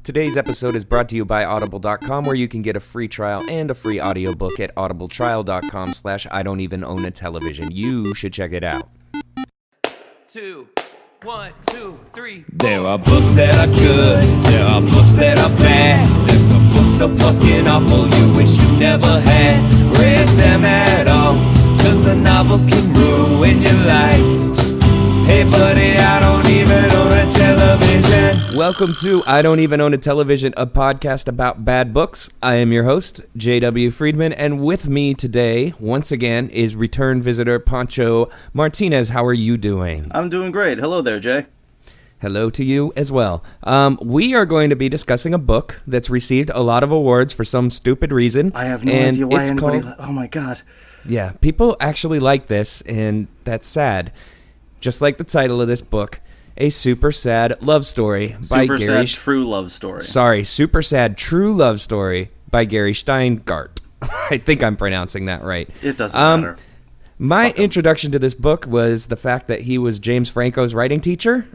Today's episode is brought to you by Audible.com, where you can get a free trial and a free audiobook at audibletrial.com/I don't even own a television. You should check it out. 2, 1, 2, 3. There are books that are good, there are books that are bad. There's some books so fucking awful you wish you never had read them at all, 'cause a novel can ruin your life. Hey buddy, I don't even own a television. Welcome to I Don't Even Own a Television, a podcast about bad books. I am your host, J.W. Friedman, and with me today, once again, is return visitor Poncho Martinez. How are you doing? I'm doing great. Hello there, Jay. Hello to you as well. We are going to be discussing a book that's received a lot of awards for some stupid reason. I have no idea why anybody... called, oh my god. Yeah, people actually like this, and that's sad. Just like the title of this book, A Super Sad Love Story by Super Gary... Sad True Love Story. Sorry, Super Sad True Love Story by Gary Steingart. I think I'm pronouncing that right. It doesn't matter. My introduction to this book was the fact that he was James Franco's writing teacher,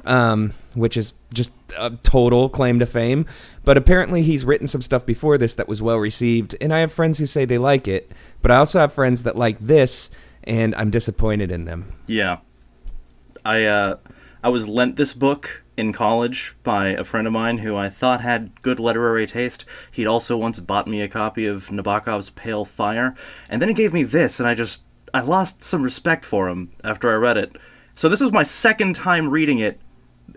which is just a total claim to fame. But apparently he's written some stuff before this that was well received, and I have friends who say they like it, but I also have friends that like this, and I'm disappointed in them. Yeah. I was lent this book in college by a friend of mine who I thought had good literary taste. He'd also once bought me a copy of Nabokov's Pale Fire, and then he gave me this, and I lost some respect for him after I read it. So this was my second time reading it,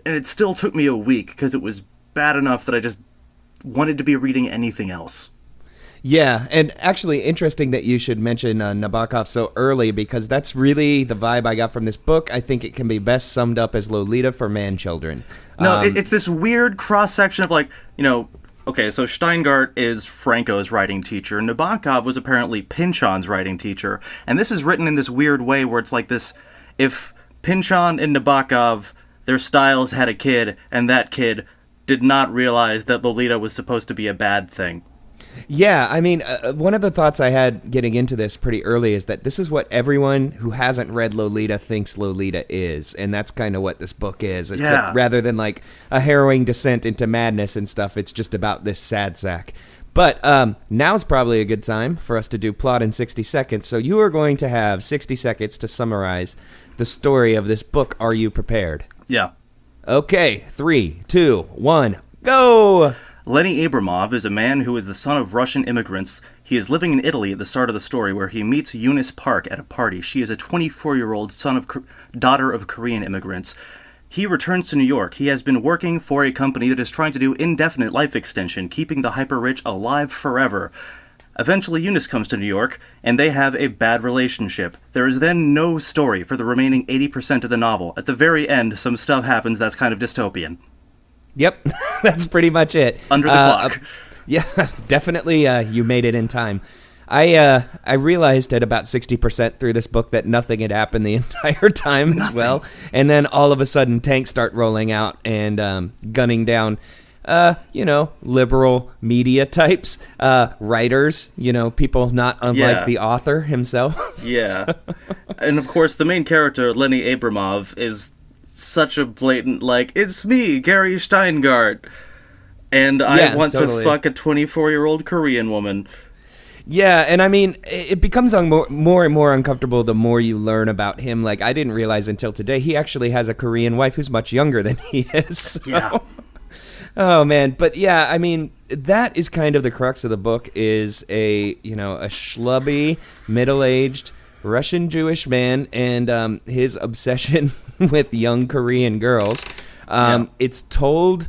and it still took me a week because it was bad enough that I just wanted to be reading anything else. Yeah, and actually interesting that you should mention Nabokov so early, because that's really the vibe I got from this book. I think it can be best summed up as Lolita for man-children. No, it's this weird cross-section of okay, so Steingart is Franco's writing teacher. Nabokov was apparently Pynchon's writing teacher. And this is written in this weird way where it's like this, if Pynchon and Nabokov, their styles had a kid, and that kid did not realize that Lolita was supposed to be a bad thing. Yeah, I mean, one of the thoughts I had getting into this pretty early is that this is what everyone who hasn't read Lolita thinks Lolita is, and that's kind of what this book is. Except rather than like a harrowing descent into madness and stuff, it's just about this sad sack. But now's probably a good time for us to do plot in 60 seconds, so you are going to have 60 seconds to summarize the story of this book. Are you prepared? Yeah. Okay, 3, 2, 1, go! Lenny Abramov is a man who is the son of Russian immigrants. He is living in Italy at the start of the story, where he meets Eunice Park at a party. She is a 24-year-old daughter of Korean immigrants. He returns to New York. He has been working for a company that is trying to do indefinite life extension, keeping the hyper-rich alive forever. Eventually, Eunice comes to New York, and they have a bad relationship. There is then no story for the remaining 80% of the novel. At the very end, some stuff happens that's kind of dystopian. Yep, that's pretty much it. Under the clock. Yeah, definitely you made it in time. I realized at about 60% through this book that nothing had happened the entire time as well. And then all of a sudden tanks start rolling out and gunning down, liberal media types, writers, people not unlike the author himself. Yeah. And of course, the main character, Lenny Abramov, is such a blatant, it's me, Gary Steingart, and I want to fuck a 24-year-old Korean woman. Yeah, and I mean, it becomes more and more uncomfortable the more you learn about him. Like, I didn't realize until today, he actually has a Korean wife who's much younger than he is. So. Yeah. Oh, man. But yeah, I mean, that is kind of the crux of the book, is a schlubby, middle-aged Russian Jewish man and his obsession with young Korean girls. It's told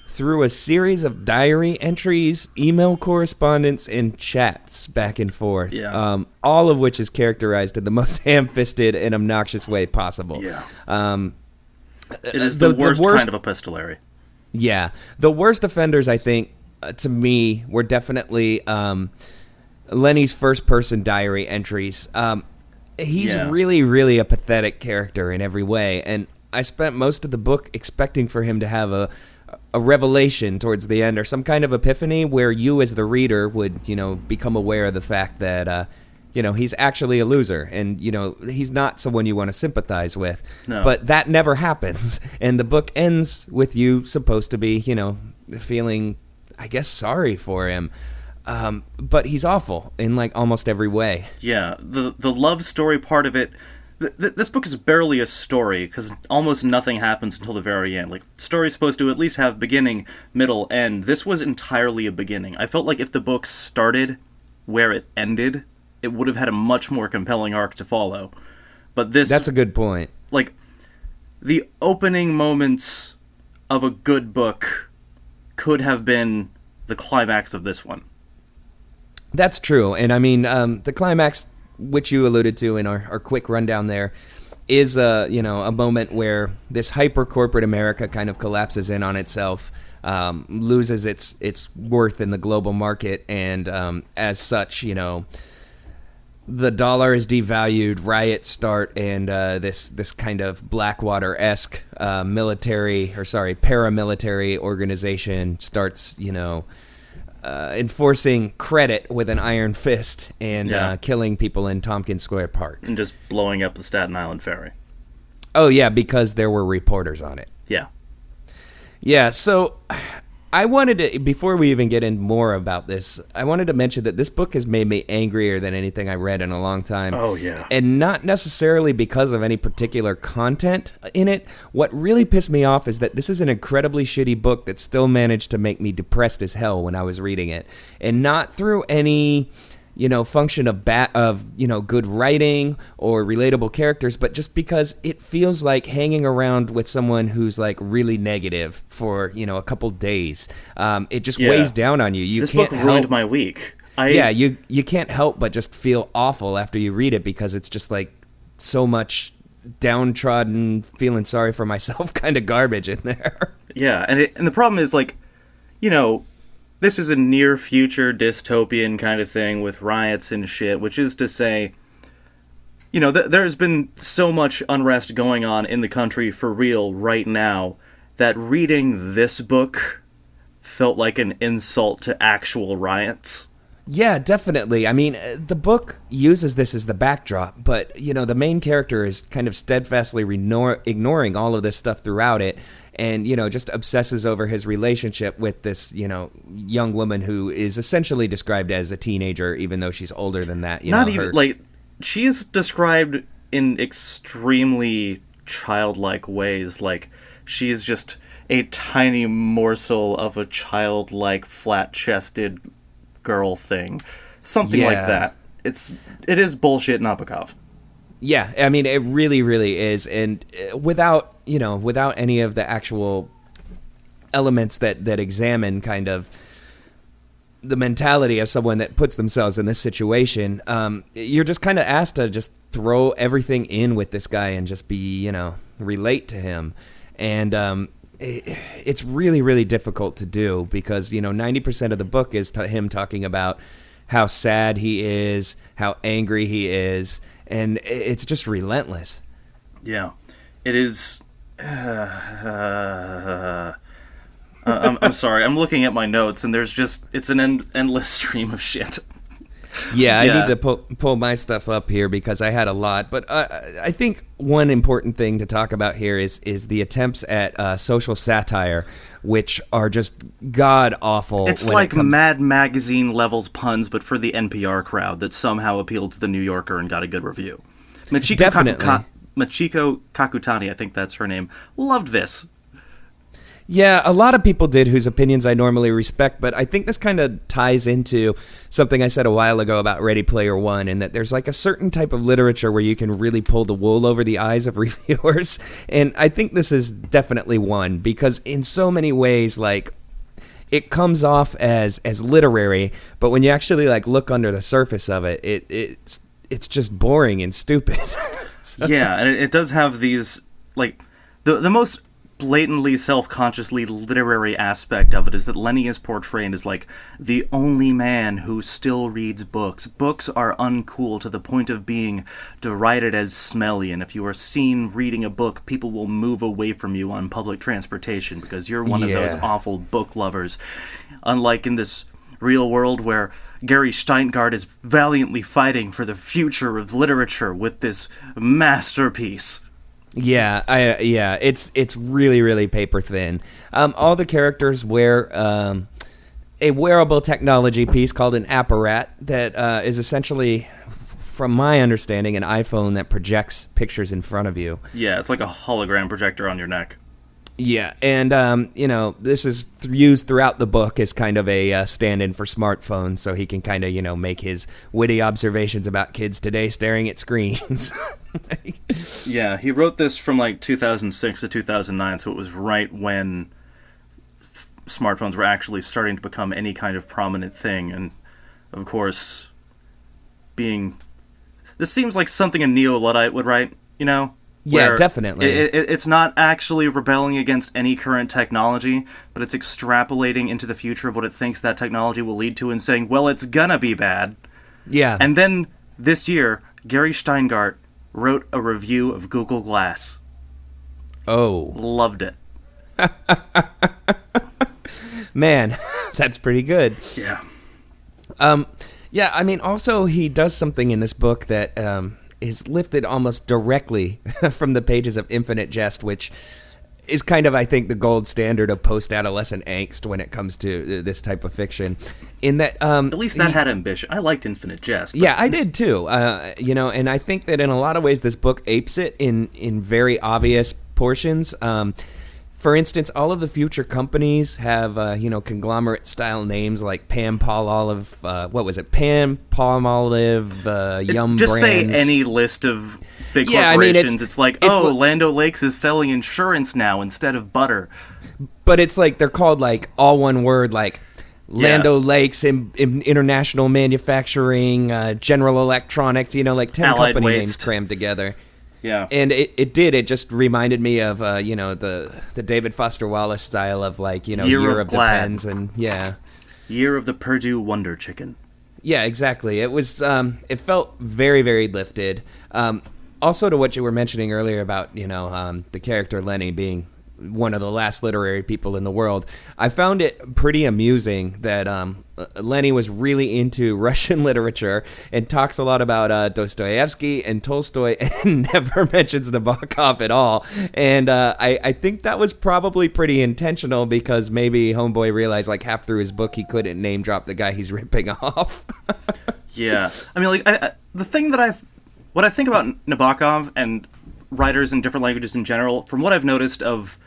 through a series of diary entries, email correspondence, and chats back and forth. Yeah. All of which is characterized in the most ham-fisted and obnoxious way possible. Yeah. It is the worst kind of epistolary. Yeah. The worst offenders, I think, to me, were definitely Lenny's first-person diary entries. He's really, really a pathetic character in every way, and I spent most of the book expecting for him to have a revelation towards the end, or some kind of epiphany where you as the reader would, become aware of the fact that, he's actually a loser, and, he's not someone you want to sympathize with. No. But that never happens, and the book ends with you supposed to be, feeling I guess, sorry for him. But he's awful in like almost every way. Yeah, the love story part of it. This book is barely a story because almost nothing happens until the very end. Like, story's supposed to at least have beginning, middle, end. This was entirely a beginning. I felt like if the book started where it ended, it would have had a much more compelling arc to follow. But that's a good point. Like, the opening moments of a good book could have been the climax of this one. That's true. And I mean, the climax, which you alluded to in our quick rundown there, is a moment where this hyper corporate America kind of collapses in on itself, loses its worth in the global market, and as such, the dollar is devalued, riots start, and this kind of Blackwater-esque paramilitary organization starts, enforcing credit with an iron fist and killing people in Tompkins Square Park. And just blowing up the Staten Island ferry. Oh, yeah, because there were reporters on it. Yeah. Yeah, so I wanted to, before we even get in more about this, I wanted to mention that this book has made me angrier than anything I read in a long time. Oh, yeah. And not necessarily because of any particular content in it. What really pissed me off is that this is an incredibly shitty book that still managed to make me depressed as hell when I was reading it. And not through any function of good writing or relatable characters, but just because it feels like hanging around with someone who's like really negative for a couple days. It just weighs down on you. This book ruined my week. You can't help but just feel awful after you read it because it's just like so much downtrodden, feeling sorry for myself kind of garbage in there. Yeah, and the problem is like, this is a near-future dystopian kind of thing with riots and shit, which is to say, there's been so much unrest going on in the country for real right now that reading this book felt like an insult to actual riots. Yeah, definitely. I mean, the book uses this as the backdrop, but, the main character is kind of steadfastly ignoring all of this stuff throughout it. And, just obsesses over his relationship with this, young woman who is essentially described as a teenager, even though she's older than that. She's described in extremely childlike ways. Like, she's just a tiny morsel of a childlike, flat-chested girl thing. Something like that. It is bullshit Nabokov. Yeah, I mean, it really, really is. And without any of the actual elements that examine kind of the mentality of someone that puts themselves in this situation, you're just kind of asked to just throw everything in with this guy and just be, relate to him. And it's really, really difficult to do because, 90% of the book is him talking about how sad he is, how angry he is, and it's just relentless. Yeah, it is. I'm sorry. I'm looking at my notes, and it's an endless stream of shit. Yeah, I need to pull my stuff up here because I had a lot. But I think one important thing to talk about here is the attempts at social satire, which are just god-awful. It's like Mad Magazine levels puns, but for the NPR crowd that somehow appealed to the New Yorker and got a good review. Machiko Kakutani, I think that's her name, loved this. Yeah, a lot of people did whose opinions I normally respect, but I think this kind of ties into something I said a while ago about Ready Player One, in that there's like a certain type of literature where you can really pull the wool over the eyes of reviewers, and I think this is definitely one, because in so many ways, like, it comes off as literary, but when you actually like look under the surface of it, it's just boring and stupid. So. Yeah, and it does have these, like, the most blatantly self-consciously literary aspect of it is that Lenny is portrayed as like the only man who still reads books. Books are uncool to the point of being derided as smelly, and if you are seen reading a book, people will move away from you on public transportation because you're one of those awful book lovers. Unlike in this real world where Gary Steingart is valiantly fighting for the future of literature with this masterpiece. Yeah, it's really, really paper thin. All the characters wear a wearable technology piece called an apparat that is essentially, from my understanding, an iPhone that projects pictures in front of you. Yeah, it's like a hologram projector on your neck. Yeah, and, this is used throughout the book as kind of a stand-in for smartphones, so he can kind of, make his witty observations about kids today staring at screens. Yeah, he wrote this from, 2006 to 2009, so it was right when smartphones were actually starting to become any kind of prominent thing, and, of course, this seems like something a neo-Luddite would write, Yeah, definitely. It's not actually rebelling against any current technology, but it's extrapolating into the future of what it thinks that technology will lead to and saying, well, it's gonna be bad. Yeah. And then, this year, Gary Steingart wrote a review of Google Glass. Oh. Loved it. Man, that's pretty good. Yeah. Yeah, I mean, also, he does something in this book that is lifted almost directly from the pages of Infinite Jest, which is kind of, I think, the gold standard of post-adolescent angst when it comes to this type of fiction. In that, at least that had ambition. I liked Infinite Jest. Yeah, I did too. And I think that in a lot of ways, this book apes it in very obvious portions. For instance, all of the future companies have, conglomerate-style names like Pam Palmolive, Pam Palmolive, Yum Just Brands. say any list of big corporations. It's Land O'Lakes is selling insurance now instead of butter. But it's like, they're called all one word, Land O'Lakes, International Manufacturing, General Electronics, 10 Allied company Waste. names crammed together. Yeah. And it just reminded me of, the David Foster Wallace style of, Year of the Pens and, yeah. Year of the Purdue Wonder Chicken. Yeah, exactly. It was, it felt very, very lifted. Also to what you were mentioning earlier about, the character Lenny being one of the last literary people in the world, I found it pretty amusing that Lenny was really into Russian literature and talks a lot about Dostoevsky and Tolstoy and never mentions Nabokov at all. And I think that was probably pretty intentional because maybe Homeboy realized half through his book he couldn't name drop the guy he's ripping off. Yeah. I mean, the thing that what I think about Nabokov and writers in different languages in general, from what I've noticed of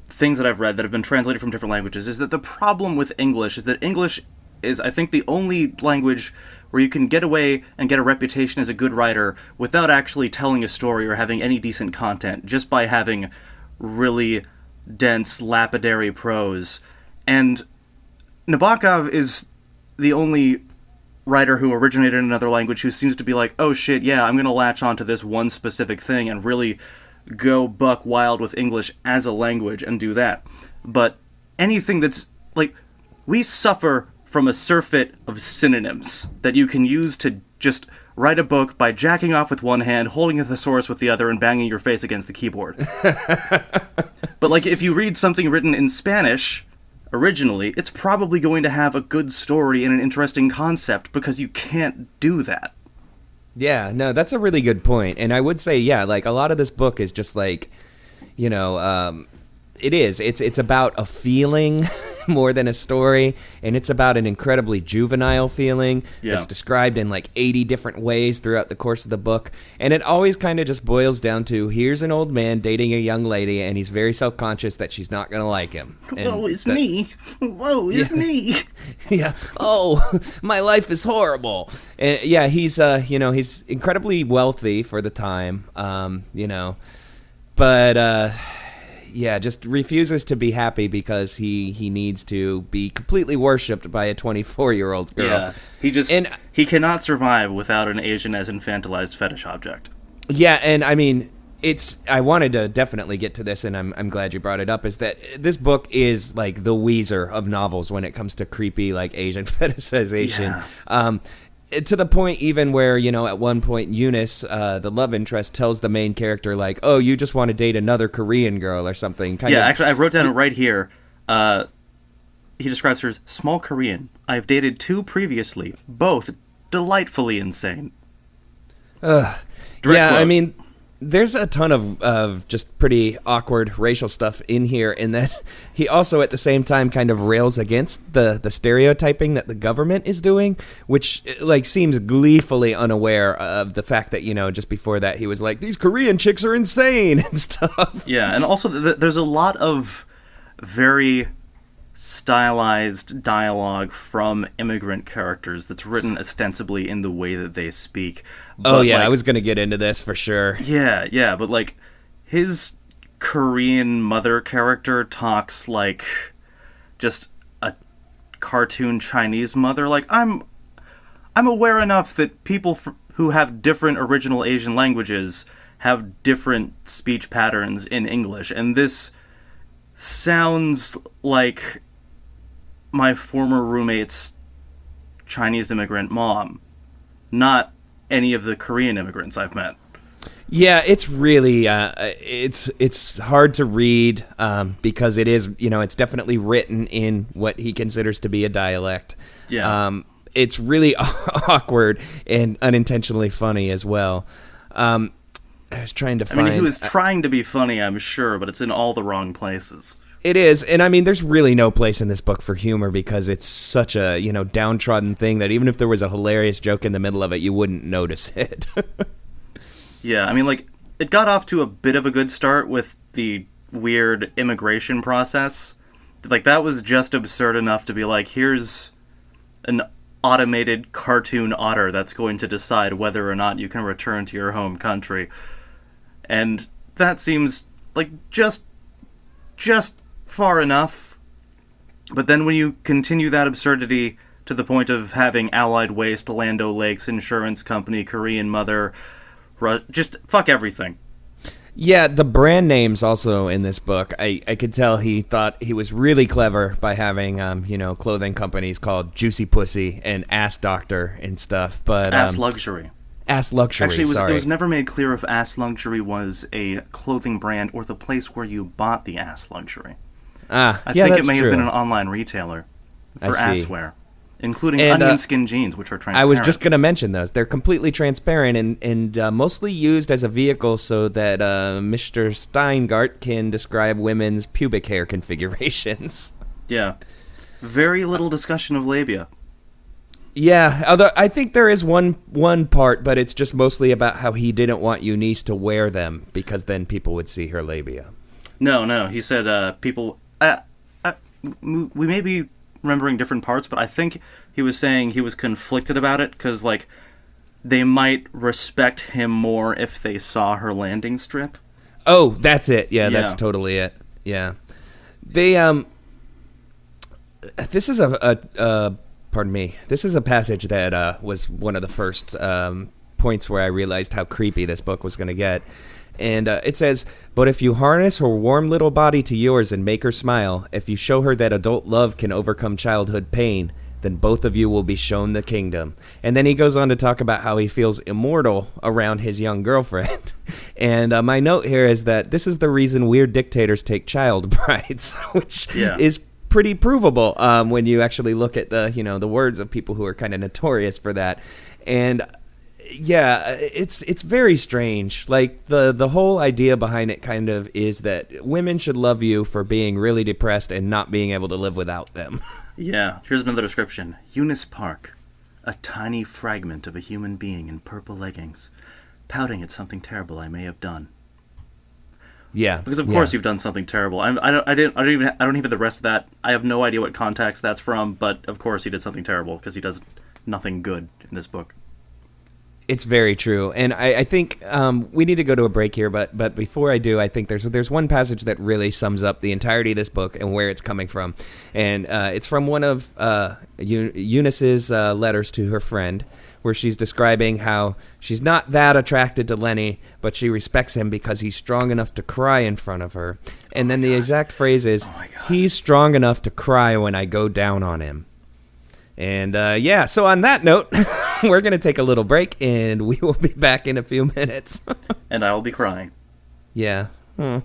things that I've read that have been translated from different languages, is that the problem with English is that English is, I think, the only language where you can get away and get a reputation as a good writer without actually telling a story or having any decent content, just by having really dense, lapidary prose. And Nabokov is the only writer who originated in another language who seems to be like, oh shit, yeah, I'm going to latch onto this one specific thing and really go buck wild with English as a language and do that. But anything that's, we suffer from a surfeit of synonyms that you can use to just write a book by jacking off with one hand, holding a thesaurus with the other, and banging your face against the keyboard. But, if you read something written in Spanish originally, it's probably going to have a good story and an interesting concept because you can't do that. Yeah, no, that's a really good point. And I would say, yeah, a lot of this book is just it is. It's about a feeling more than a story, and it's about an incredibly juvenile feeling that's described in 80 different ways throughout the course of the book. And it always kind of just boils down to, here's an old man dating a young lady, and he's very self-conscious that she's not going to like him. Woe is me. Woe is me. Yeah. Oh, my life is horrible. And yeah, he's he's incredibly wealthy for the time, but yeah, just refuses to be happy because he needs to be completely worshipped by a 24-year-old girl. Yeah, he cannot survive without an Asian as infantilized fetish object. Yeah, and I mean, I wanted to definitely get to this, and I'm glad you brought it up, is that this book is the Weezer of novels when it comes to creepy Asian fetishization. Yeah. To the point even where, at one point Eunice, the love interest, tells the main character, oh, you just want to date another Korean girl or something. Actually, I wrote down it right here. He describes her as small Korean. I've dated 2 previously, both delightfully insane. Yeah, quote. I mean, there's a ton of just pretty awkward racial stuff in here, and then he also at the same time kind of rails against the stereotyping that the government is doing, which like seems gleefully unaware of the fact that, you know, just before that he was like, these Korean chicks are insane and stuff. Yeah, and also there's a lot of very stylized dialogue from immigrant characters that's written ostensibly in the way that they speak. But I was going to get into this for sure. Yeah, but like his Korean mother character talks like just a cartoon Chinese mother. Like I'm aware enough that people who have different original Asian languages have different speech patterns in English, and this sounds like my former roommate's Chinese immigrant mom, not any of the Korean immigrants I've met. Yeah, it's really it's hard to read because it is, you know, it's definitely written in what he considers to be a dialect. Yeah, it's really awkward and unintentionally funny as well. I was trying to find. I mean, he was trying to be funny, I'm sure, but it's in all the wrong places. It is, and I mean, there's really no place in this book for humor because it's such a, you know, downtrodden thing that even if there was a hilarious joke in the middle of it, you wouldn't notice it. Yeah, I mean, like, it got off to a bit of a good start with the weird immigration process. Like, that was just absurd enough to be like, here's an automated cartoon otter that's going to decide whether or not you can return to your home country. And that seems like just far enough. But then when you continue that absurdity to the point of having Allied Waste, Land O'Lakes, Insurance Company, Korean Mother, just fuck everything. Yeah, the brand names also in this book, I could tell he thought he was really clever by having, you know, clothing companies called Juicy Pussy and Ass Doctor and stuff. But Ass Luxury. Ass Luxury, actually, sorry. It was never made clear if Ass Luxury was a clothing brand or the place where you bought the Ass Luxury. I think that's it may true. have been an online retailer for asswear, including and, onion skin jeans, which are transparent. I was just going to mention those. They're completely transparent and mostly used as a vehicle so that Mr. Steingart can describe women's pubic hair configurations. Yeah. Very little discussion of labia. Yeah, although I think there is one part, but it's just mostly about how he didn't want Eunice to wear them because then people would see her labia. No. He said people... we may be remembering different parts, but I think he was saying he was conflicted about it because, like, they might respect him more if they saw her landing strip. Oh, that's it. Yeah, that's totally it. Yeah. They, this is pardon me. This is a passage that was one of the first points where I realized how creepy this book was going to get. And it says, but if you harness her warm little body to yours and make her smile, if you show her that adult love can overcome childhood pain, then both of you will be shown the kingdom. And then he goes on to talk about how he feels immortal around his young girlfriend. And my note here is that this is the reason weird dictators take child brides, which is pretty provable when you actually look at the words of people who are kind of notorious for that. And yeah, it's very strange. Like the whole idea behind it kind of is that women should love you for being really depressed and not being able to live without them. Yeah, here's another description. Eunice Park, a tiny fragment of a human being in purple leggings, pouting at something terrible I may have done. Yeah, because of course you've done something terrible. I don't even have the rest of that. I have no idea what context that's from, but of course he did something terrible because he does nothing good in this book. It's very true, and I think we need to go to a break here. But before I do, I think there's one passage that really sums up the entirety of this book and where it's coming from, and it's from one of Eunice's letters to her friend, where she's describing how she's not that attracted to Lenny, but she respects him because he's strong enough to cry in front of her. And then the exact phrase is, "He's strong enough to cry when I go down on him." And so on that note, we're going to take a little break, and we will be back in a few minutes. And I will be crying. Yeah. All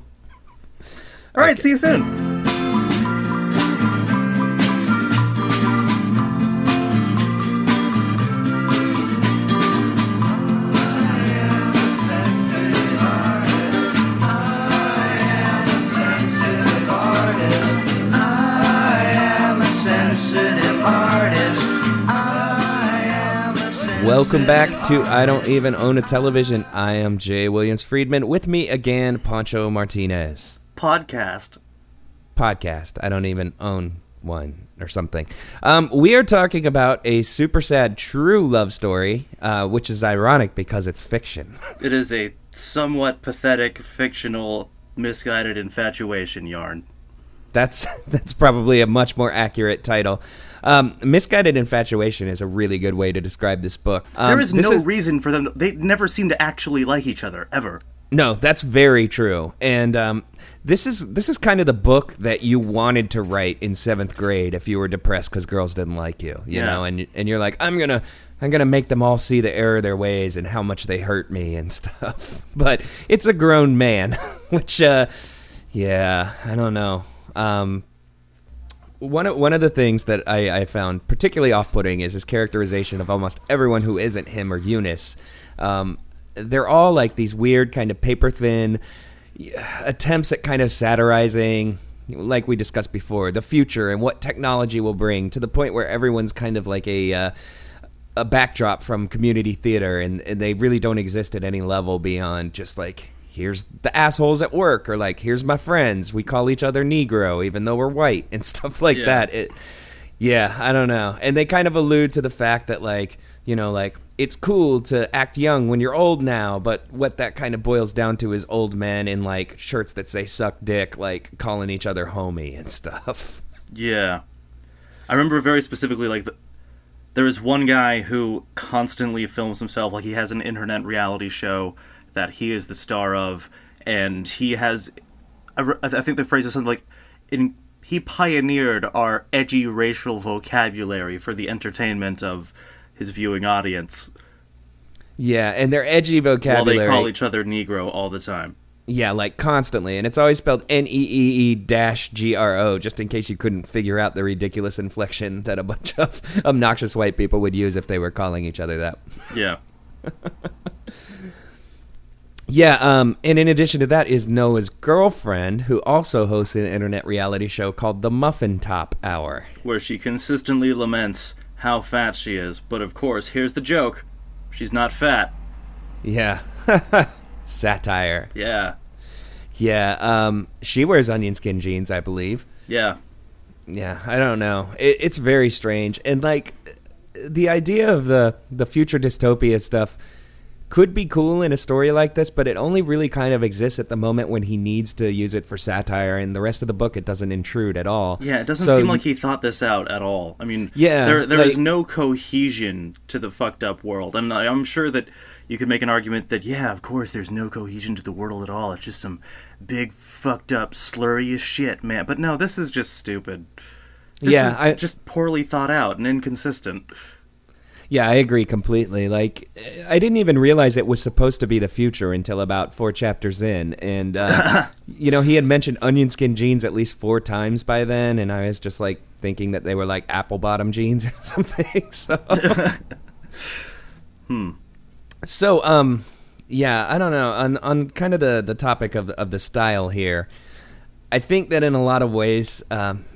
right, see you soon. Welcome back to I Don't Even Own a Television. I am Jay Williams Friedman. With me again, Poncho Martinez. Podcast. I don't even own one or something. We are talking about a super sad true love story, which is ironic because it's fiction. It is a somewhat pathetic, fictional, misguided infatuation yarn. That's probably a much more accurate title. Misguided infatuation is a really good way to describe this book. There is no reason for them. They never seem to actually like each other, ever. No, that's very true. And this is kind of the book that you wanted to write in 7th grade if you were depressed because girls didn't like you, you know, and you're like, I'm gonna make them all see the error of their ways and how much they hurt me and stuff. But it's a grown man, which, I don't know. One of the things that I found particularly off-putting is his characterization of almost everyone who isn't him or Eunice. They're all like these weird kind of paper-thin attempts at kind of satirizing, like we discussed before, the future and what technology will bring, to the point where everyone's kind of like a backdrop from community theater, and they really don't exist at any level beyond just like, here's the assholes at work, or like, here's my friends, we call each other Negro even though we're white, and stuff like that. I don't know. And they kind of allude to the fact that, like, you know, like, it's cool to act young when you're old now, but what that kind of boils down to is old men in, like, shirts that say suck dick, like, calling each other homie and stuff. Yeah. I remember very specifically, like, there is one guy who constantly films himself, like, he has an internet reality show that he is the star of, and he has, I think the phrase is something like, he pioneered our edgy racial vocabulary for the entertainment of his viewing audience. Yeah, and their edgy vocabulary. While they call each other Negro all the time. Yeah, like constantly, and it's always spelled NEEE-GRO, just in case you couldn't figure out the ridiculous inflection that a bunch of obnoxious white people would use if they were calling each other that. Yeah. Yeah, and in addition to that is Noah's girlfriend, who also hosts an internet reality show called The Muffin Top Hour, where she consistently laments how fat she is, but of course, here's the joke. She's not fat. Yeah. Satire. Yeah. Yeah, she wears onion skin jeans, I believe. Yeah. Yeah, I don't know. It's very strange. And, like, the idea of the future dystopia stuff could be cool in a story like this, but it only really kind of exists at the moment when he needs to use it for satire, and the rest of the book it doesn't intrude at all. Yeah, it doesn't seem like he thought this out at all. I mean, there is no cohesion to the fucked up world. And I'm sure that you could make an argument that, yeah, of course there's no cohesion to the world at all. It's just some big fucked up slurry as shit, man. But no, this is just stupid. This is just poorly thought out and inconsistent. Yeah, I agree completely. Like, I didn't even realize it was supposed to be the future until about 4 chapters in. And, you know, he had mentioned onion skin jeans at least 4 times by then, and I was just, like, thinking that they were, like, apple bottom jeans or something. So, So, yeah, I don't know. On kind of the topic of the style here, I think that in a lot of ways,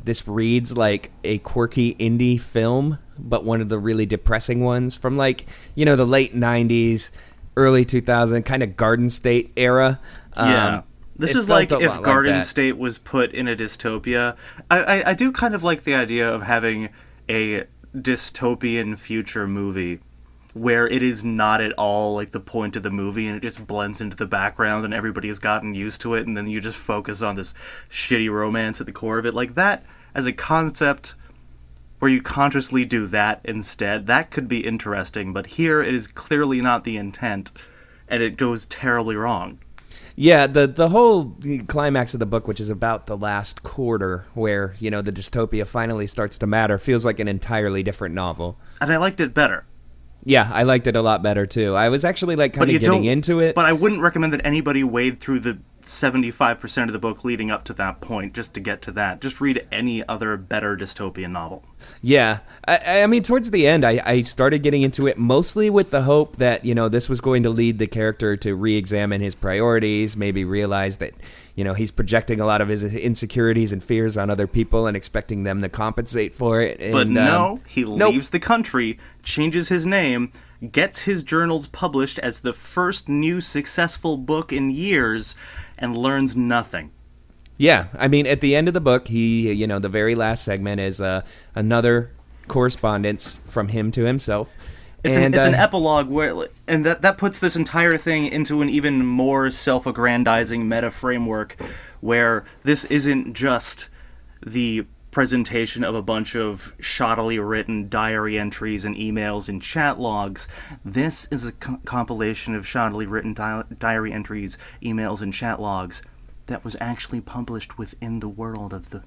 this reads like a quirky indie film, but one of the really depressing ones from, like, you know, the late 90s, early 2000s, kind of Garden State era. Yeah. This is like if Garden State was put in a dystopia. I do kind of like the idea of having a dystopian future movie where it is not at all like the point of the movie, and it just blends into the background and everybody has gotten used to it, and then you just focus on this shitty romance at the core of it. Like that as a concept where you consciously do that instead, that could be interesting, but here it is clearly not the intent, and it goes terribly wrong. Yeah, the whole climax of the book, which is about the last quarter, where, you know, the dystopia finally starts to matter, feels like an entirely different novel. And I liked it better. Yeah, I liked it a lot better, too. I was actually, like, kind of getting into it. But I wouldn't recommend that anybody wade through the 75% of the book leading up to that point just to get to that. Just read any other better dystopian novel. Yeah. I mean, towards the end, I started getting into it mostly with the hope that, you know, this was going to lead the character to re-examine his priorities, maybe realize that, you know, he's projecting a lot of his insecurities and fears on other people and expecting them to compensate for it. And, but no, he leaves the country, changes his name, gets his journals published as the first new successful book in years, and learns nothing. Yeah, I mean, at the end of the book, the very last segment is another correspondence from him to himself. It's an epilogue and that puts this entire thing into an even more self-aggrandizing meta framework, where this isn't just the presentation of a bunch of shoddily written diary entries and emails and chat logs. This is a compilation of shoddily written diary entries, emails, and chat logs that was actually published within the world of the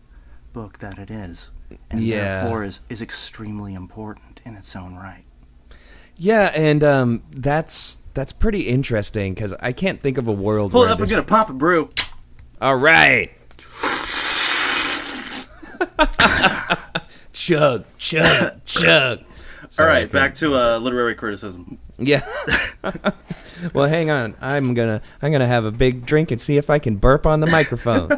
book that it is, and therefore is extremely important in its own right. Yeah, and that's pretty interesting, because I can't think of a world where... Pull it up, we're going to pop a brew. All right. Chug, chug, chug. All right, back to literary criticism. Yeah. Well, hang on. I'm gonna have a big drink and see if I can burp on the microphone.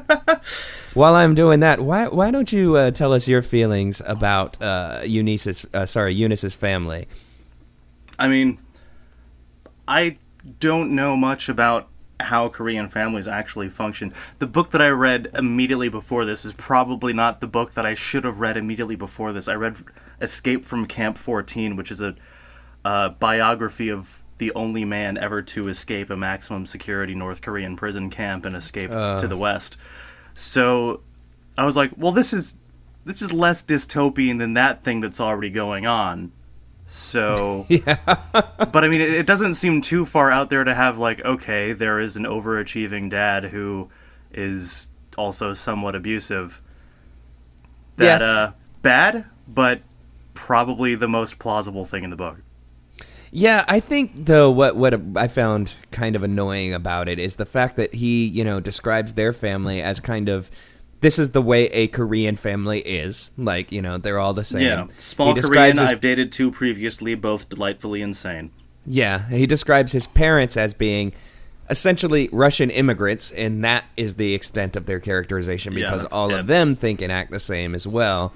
While I'm doing that, why don't you tell us your feelings about Eunice's family? I mean, I don't know much about how Korean families actually function. The book that I read immediately before this is probably not the book that I should have read immediately before this. I read Escape from Camp 14, which is a biography of the only man ever to escape a maximum security North Korean prison camp and escape to the West. So I was like, well, this is less dystopian than that thing that's already going on. So, yeah. But I mean, it doesn't seem too far out there to have, like, okay, there is an overachieving dad who is also somewhat abusive. Bad, but probably the most plausible thing in the book. Yeah, I think, though, what I found kind of annoying about it is the fact that he, describes their family as kind of, this is the way a Korean family is. Like, they're all the same. Yeah, small Korean, I've dated two previously, both delightfully insane. Yeah, he describes his parents as being essentially Russian immigrants, and that is the extent of their characterization, because all of them think and act the same as well.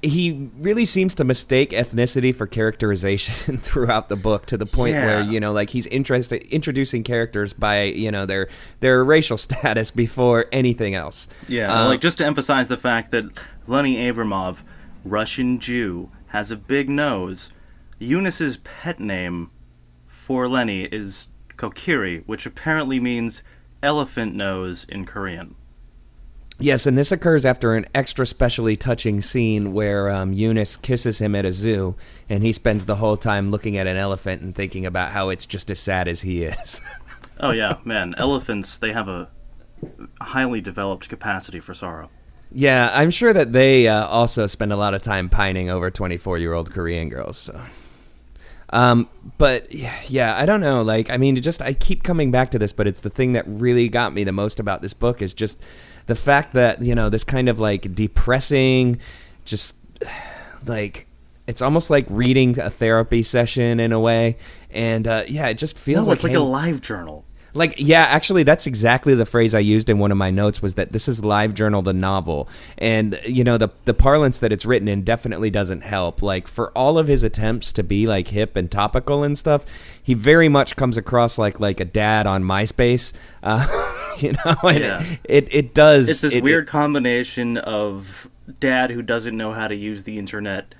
He really seems to mistake ethnicity for characterization throughout the book, to the point where, he's introducing characters by, their racial status before anything else. Yeah, just to emphasize the fact that Lenny Abramov, Russian Jew, has a big nose. Eunice's pet name for Lenny is Kokiri, which apparently means elephant nose in Korean. Yes, and this occurs after an extra specially touching scene where Eunice kisses him at a zoo, and he spends the whole time looking at an elephant and thinking about how it's just as sad as he is. Oh yeah, man, elephants, they have a highly developed capacity for sorrow. Yeah, I'm sure that they also spend a lot of time pining over 24-year-old Korean girls, so... But yeah, I don't know, I keep coming back to this, but it's the thing that really got me the most about this book is just the fact that, this kind of depressing, just it's almost like reading a therapy session in a way. And it just feels it's like a live journal. Actually, that's exactly the phrase I used in one of my notes, was that this is live journal the novel. And, the parlance that it's written in definitely doesn't help. For all of his attempts to be, hip and topical and stuff, he very much comes across like a dad on MySpace. It does. It's this weird combination of dad who doesn't know how to use the internet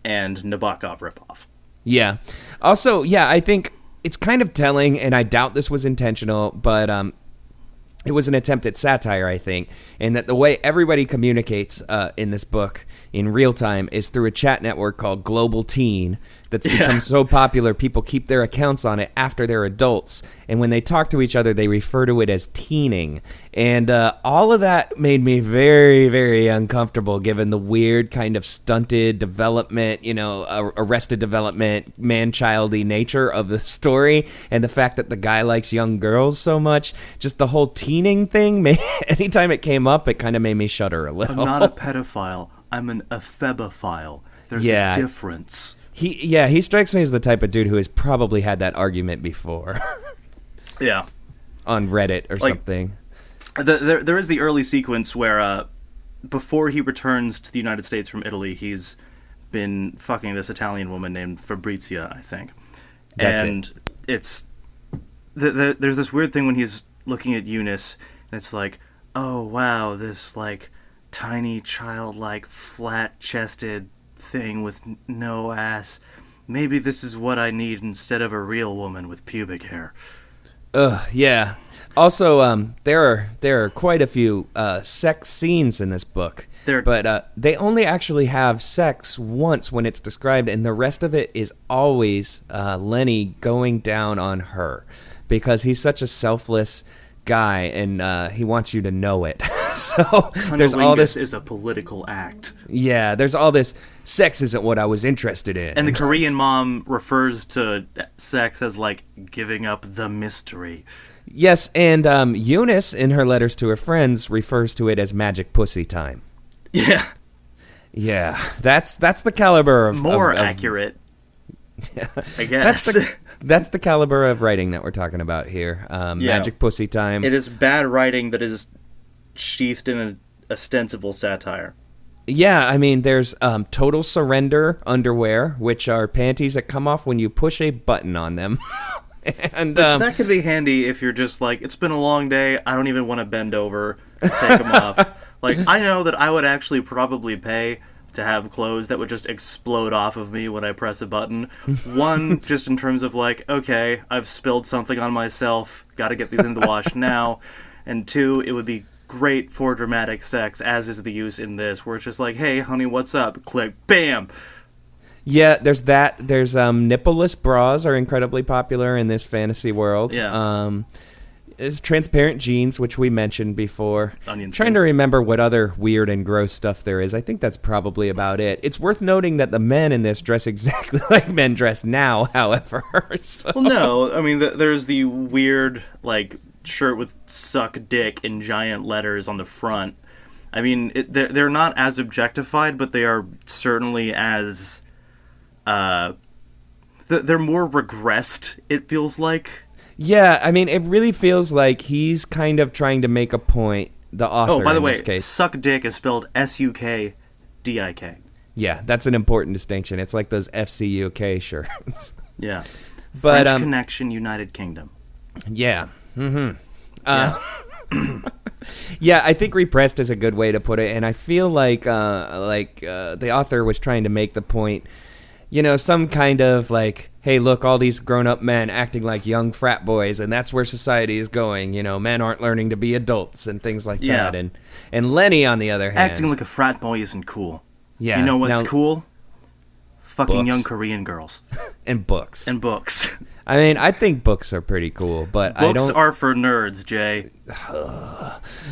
and Nabokov ripoff. Yeah. Also, I think... it's kind of telling, and I doubt this was intentional, but it was an attempt at satire, I think, and that the way everybody communicates in this book in real time is through a chat network called Global Teen that's become so popular, people keep their accounts on it after they're adults, and when they talk to each other, they refer to it as teening, and all of that made me very, very uncomfortable, given the weird kind of stunted development, arrested development, man-childy nature of the story, and the fact that the guy likes young girls so much. Just the whole teening thing, anytime it came up, it kind of made me shudder a little. I'm not a pedophile. I'm an ephebophile. There's a difference. He strikes me as the type of dude who has probably had that argument before. Yeah. On Reddit or something. There is the early sequence where before he returns to the United States from Italy, he's been fucking this Italian woman named Fabrizia, I think. It's there's this weird thing when he's looking at Eunice, and it's like, oh wow, this like tiny childlike flat-chested thing with no ass. Maybe this is what I need instead of a real woman with pubic hair. Yeah. Also, there are quite a few sex scenes in this book. But they only actually have sex once when it's described, and the rest of it is always Lenny going down on her because he's such a selfless guy, and he wants you to know it. So there's all this is a political act. Yeah, there's all this sex isn't what I was interested in. And the Korean mom refers to sex as like giving up the mystery. Yes, and Eunice in her letters to her friends refers to it as magic pussy time. Yeah. Yeah, that's the caliber of... More accurate, I guess. That's the caliber of writing that we're talking about here. Magic pussy time. It is bad writing that is sheathed in an ostensible satire. Yeah, I mean, there's total surrender underwear, which are panties that come off when you push a button on them. And that could be handy if you're just like, it's been a long day, I don't even want to bend over to take them off. Like, I know that I would actually probably pay to have clothes that would just explode off of me when I press a button. One, just in terms of like, okay, I've spilled something on myself, gotta get these in the wash now. And two, it would be great for dramatic sex, as is the use in this, where it's just like, hey, honey, what's up? Click, bam! Yeah, there's that. There's nippleless bras are incredibly popular in this fantasy world. Yeah. There's transparent jeans, which we mentioned before. Onion Trying to remember what other weird and gross stuff there is. I think that's probably about it. It's worth noting that the men in this dress exactly like men dress now, however. So. Well, no. I mean, there's the weird, like, shirt with suck dick in giant letters on the front. I mean, they're not as objectified, but they are certainly as... they're more regressed, it feels like. Yeah, I mean, it really feels like he's kind of trying to make a point, the author in this case. Oh, by the way, suck dick is spelled S-U-K-D-I-K. Yeah, that's an important distinction. It's like those FCUK shirts. Yeah. But, French Connection, United Kingdom. Yeah. Mm-hmm. Yeah, I think repressed is a good way to put it, and I feel like the author was trying to make the point, you know, some kind of like, hey, look, all these grown-up men acting like young frat boys, and that's where society is going. You know, men aren't learning to be adults and things like that. And Lenny, on the other hand... Acting like a frat boy isn't cool. Yeah. You know what's cool? Fucking books. young Korean girls. And books. And books. I mean, I think books are pretty cool, but books are for nerds, Jay.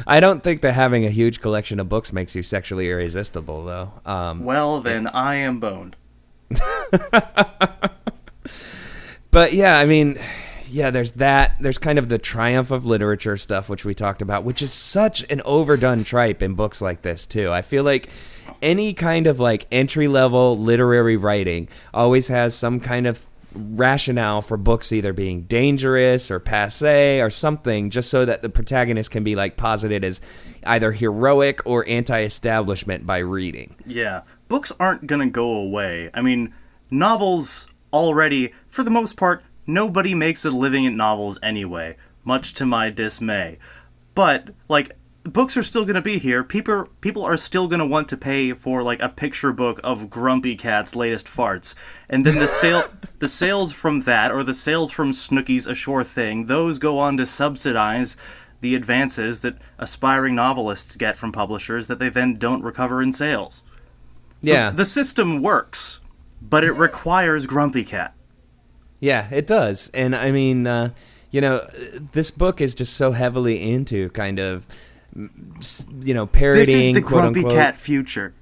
I don't think that having a huge collection of books makes you sexually irresistible, though. Well, then I am boned. But yeah, I mean, yeah, there's that. There's kind of the triumph of literature stuff, which we talked about, which is such an overdone tripe in books like this, too. I feel like any kind of like entry-level literary writing always has some kind of rationale for books either being dangerous or passé or something, just so that the protagonist can be like posited as either heroic or anti-establishment by reading. Yeah. Books aren't gonna go away. I mean, novels already, for the most part, nobody makes a living at novels anyway, much to my dismay. But, like, books are still gonna be here. People are still gonna want to pay for, like, a picture book of Grumpy Cat's latest farts. And then the sales from that, or the sales from Snooki's A Sure Thing, those go on to subsidize the advances that aspiring novelists get from publishers that they then don't recover in sales. So yeah. The system works, but it requires Grumpy Cat. Yeah, it does. And I mean, you know, this book is just so heavily into kind of, you know, parodying, this is the quote-unquote, Grumpy Cat future.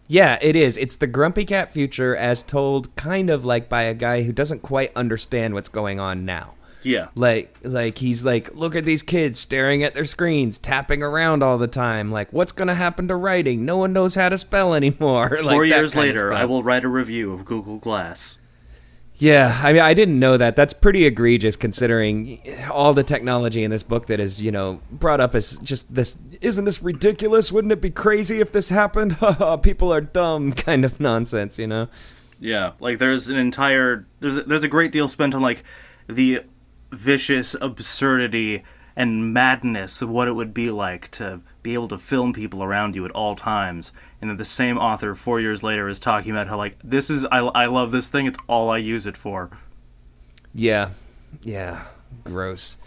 Yeah, it is. It's the Grumpy Cat future as told kind of like by a guy who doesn't quite understand what's going on now. Yeah. Like he's like, look at these kids staring at their screens, tapping around all the time. Like, what's going to happen to writing? No one knows how to spell anymore. 4 years later, I will write a review of Google Glass. Yeah, I mean, I didn't know that. That's pretty egregious considering all the technology in this book that is, brought up as just this, isn't this ridiculous? Wouldn't it be crazy if this happened? People are dumb kind of nonsense, Yeah, like there's a great deal spent on like the vicious absurdity and madness of what it would be like to be able to film people around you at all times. And then the same author 4 years later is talking about how like I love this thing, it's all I use it for. Yeah, gross.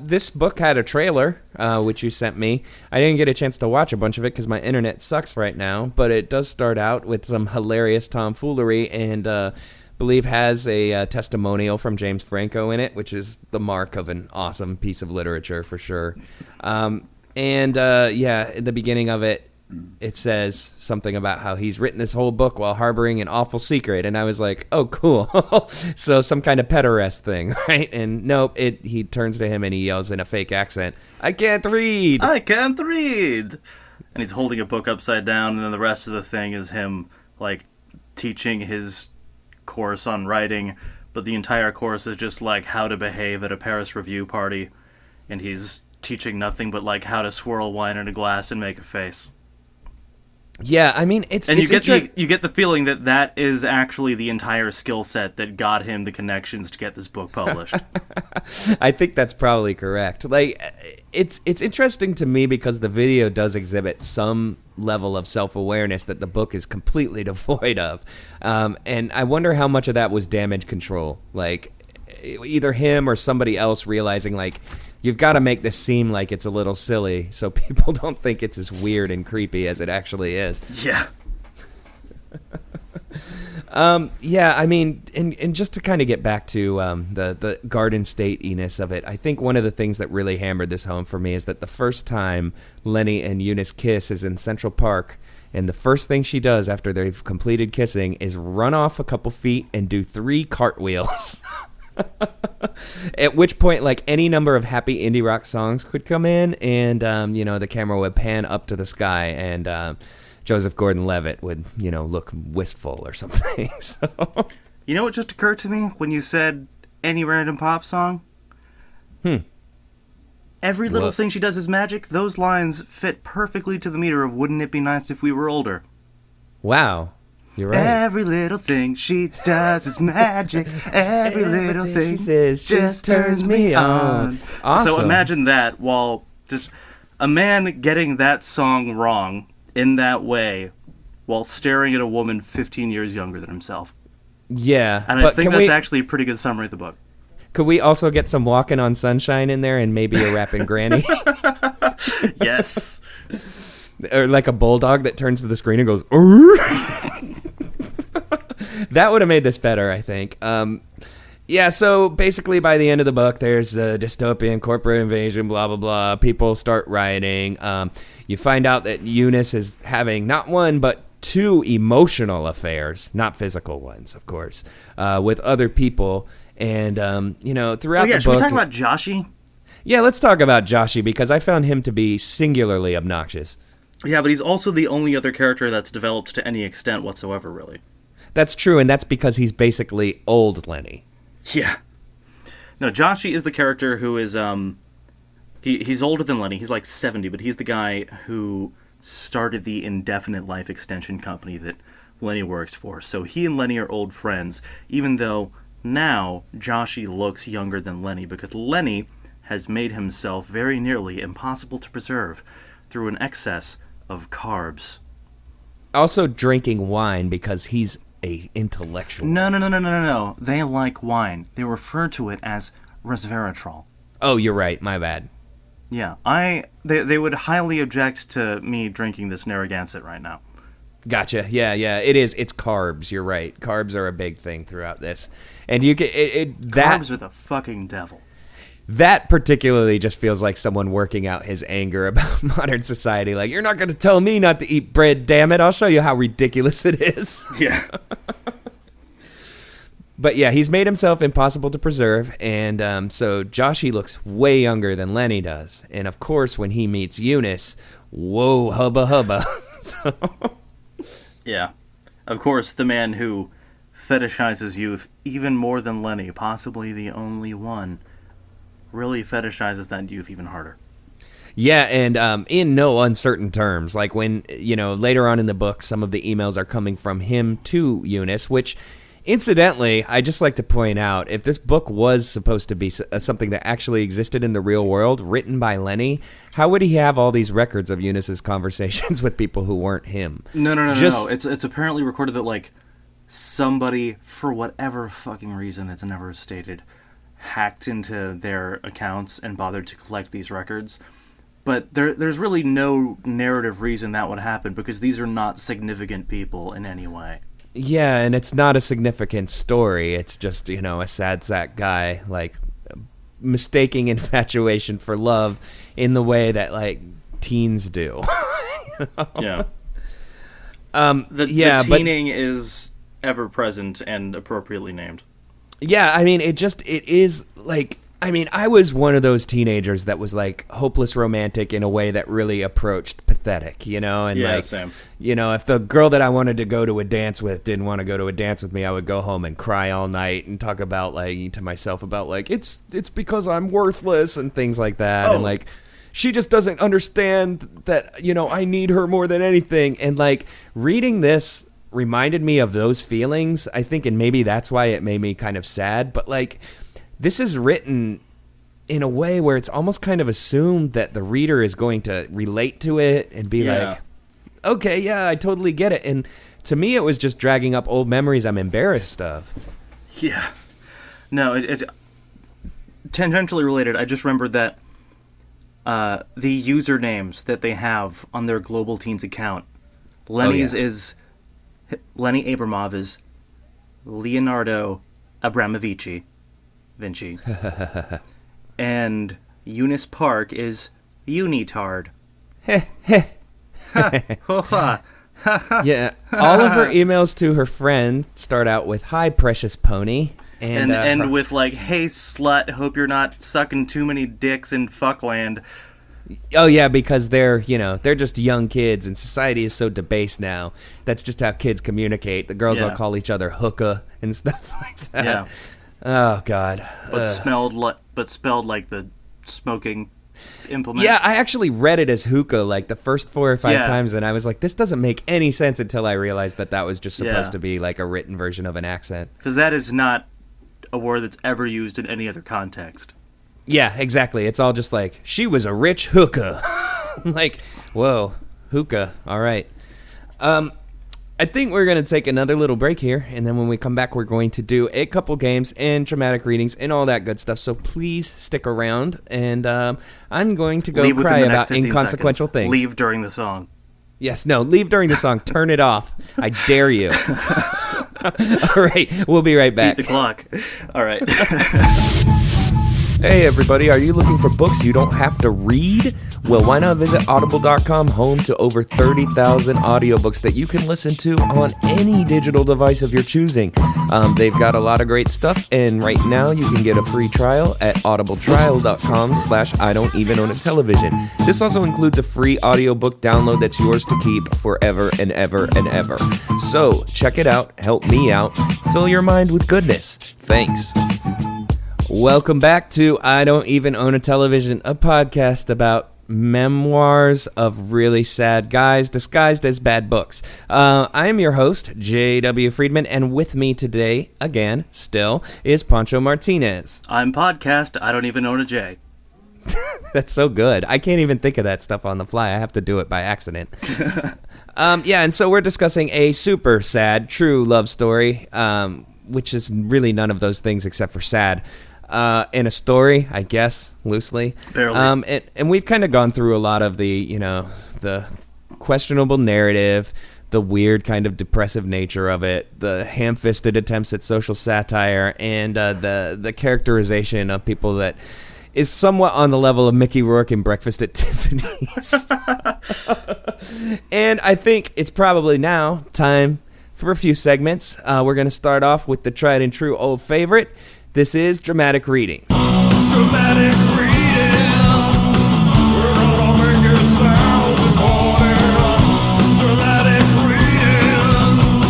This book had a trailer, which you sent me. I didn't get a chance to watch a bunch of it because my internet sucks right now, but it does start out with some hilarious tomfoolery and believe has a testimonial from James Franco in it, which is the mark of an awesome piece of literature for sure. At the beginning of it, it says something about how he's written this whole book while harboring an awful secret, and I was like, oh, cool. So some kind of pederast thing, right? And nope, he turns to him and he yells in a fake accent, I can't read! I can't read! And he's holding a book upside down, and then the rest of the thing is him, like, teaching his course on writing, but the entire course is just, like, how to behave at a Paris Review party, and he's teaching nothing but, like, how to swirl wine in a glass and make a face. Yeah, I mean, you get the feeling that is actually the entire skill set that got him the connections to get this book published. I think that's probably correct. Like, it's interesting to me because the video does exhibit some level of self-awareness that the book is completely devoid of, and I wonder how much of that was damage control. Like, either him or somebody else realizing, like, you've got to make this seem like it's a little silly so people don't think it's as weird and creepy as it actually is. Yeah. I mean, and just to kind of get back to the Garden State-iness of it, I think one of the things that really hammered this home for me is that the first time Lenny and Eunice kiss is in Central Park, and the first thing she does after they've completed kissing is run off a couple feet and do 3 cartwheels. At which point, like, any number of happy indie rock songs could come in, and the camera would pan up to the sky, and Joseph Gordon-Levitt would look wistful or something. So, you know what just occurred to me when you said any random pop song? Every little thing she does is magic. Those lines fit perfectly to the meter of "Wouldn't it be nice if we were older?" Wow. You're right. Every little thing she does is magic. Every little thing she says just turns me on. Awesome. So imagine that, while just a man getting that song wrong in that way while staring at a woman 15 years younger than himself. Yeah. And I think that's actually a pretty good summary of the book. Could we also get some Walking on Sunshine in there and maybe a rapping granny? Yes. Or like a bulldog that turns to the screen and goes, that would have made this better, I think. So basically by the end of the book, there's a dystopian corporate invasion, blah, blah, blah. People start rioting. You find out that Eunice is having not one, but 2 emotional affairs, not physical ones, of course, with other people. And, throughout the book... should we talk about Joshi? Yeah, let's talk about Joshi, because I found him to be singularly obnoxious. Yeah, but he's also the only other character that's developed to any extent whatsoever, really. That's true, and that's because he's basically old Lenny. Yeah. No, Joshi is the character who is, he's older than Lenny. He's like 70, but he's the guy who started the indefinite life extension company that Lenny works for. So he and Lenny are old friends, even though now Joshi looks younger than Lenny, because Lenny has made himself very nearly impossible to preserve through an excess of carbs. Also drinking wine because he's a intellectual. No. They like wine. They refer to it as resveratrol. Oh, you're right. My bad. Yeah, they would highly object to me drinking this Narragansett right now. Gotcha. Yeah. It is. It's carbs. You're right. Carbs are a big thing throughout this, and you get carbs are the fucking devil. That particularly just feels like someone working out his anger about modern society. Like, you're not going to tell me not to eat bread, damn it. I'll show you how ridiculous it is. Yeah. But yeah, he's made himself impossible to preserve, and so Joshi looks way younger than Lenny does. And of course, when he meets Eunice, whoa, hubba hubba. So... Yeah. Of course, the man who fetishizes youth even more than Lenny, possibly the only one, really fetishizes that youth even harder. Yeah, and in no uncertain terms. Like when, later on in the book, some of the emails are coming from him to Eunice, which, incidentally, I just like to point out, if this book was supposed to be something that actually existed in the real world, written by Lenny, how would he have all these records of Eunice's conversations with people who weren't him? No. It's apparently recorded that, like, somebody, for whatever fucking reason it's never stated, hacked into their accounts and bothered to collect these records. But there's really no narrative reason that would happen, because these are not significant people in any way. Yeah, and it's not a significant story. It's just, a sad sack guy, like, mistaking infatuation for love in the way that, like, teens do. Yeah. The teening is ever present and appropriately named. Yeah, I mean, it is, like, I was one of those teenagers that was, like, hopeless romantic in a way that really approached pathetic, and, yeah, like, same. If the girl that I wanted to go to a dance with didn't want to go to a dance with me, I would go home and cry all night and talk about, like, to myself about, like, it's because I'm worthless and things like that, and, like, she just doesn't understand that, I need her more than anything, and, like, reading this reminded me of those feelings, I think, and maybe that's why it made me kind of sad, but, like, this is written in a way where it's almost kind of assumed that the reader is going to relate to it and be like, okay, yeah, I totally get it. And to me, it was just dragging up old memories I'm embarrassed of. Yeah. No, it tangentially related. I just remembered that the usernames that they have on their Global Teens account, Lenny Abramov is Leonardo Abramovici. Vinci. And Eunice Park is Unitard. Yeah, all of her emails to her friend start out with, "Hi, precious pony." And end with, like, "Hey, slut, hope you're not sucking too many dicks in fuckland." Oh, yeah, because they're just young kids, and society is so debased now. That's just how kids communicate. The girls all call each other hookah and stuff like that. Yeah. Oh, God. But spelled like the smoking implement. Yeah, I actually read it as hookah like the first 4 or 5 times, and I was like, this doesn't make any sense until I realized that was just supposed to be like a written version of an accent. Because that is not a word that's ever used in any other context. Yeah, exactly. It's all just like, she was a rich hookah. Like, whoa, hookah. All right. I think we're going to take another little break here, and then when we come back, we're going to do a couple games and dramatic readings and all that good stuff, so please stick around, and I'm going to go cry about inconsequential things. Leave during the song. Yes, no, leave during the song. Turn it off. I dare you. All right, we'll be right back. Beat the clock. All right. Hey everybody, are you looking for books you don't have to read? Well, why not visit audible.com, home to over 30,000 audiobooks that you can listen to on any digital device of your choosing. They've got a lot of great stuff, and right now you can get a free trial at audibletrial.com/I-don't-even-own-a-television. This also includes a free audiobook download that's yours to keep forever and ever and ever. So, check it out, help me out, fill your mind with goodness. Thanks. Welcome back to I Don't Even Own a Television, a podcast about memoirs of really sad guys disguised as bad books. I am your host, J.W. Friedman, and with me today, again, still, is Poncho Martinez. I'm podcast, I don't even own a J. That's so good. I can't even think of that stuff on the fly. I have to do it by accident. And so we're discussing a super sad, true love story, which is really none of those things except for sad. In a story, I guess, loosely. Barely. And we've kind of gone through a lot of the, the questionable narrative, the weird kind of depressive nature of it, the ham-fisted attempts at social satire, and the characterization of people that is somewhat on the level of Mickey Rourke in Breakfast at Tiffany's. And I think it's probably now time for a few segments. We're going to start off with the tried and true old favorite. This is Dramatic Reading. Dramatic readings. We're gonna make it sound important. Dramatic readings.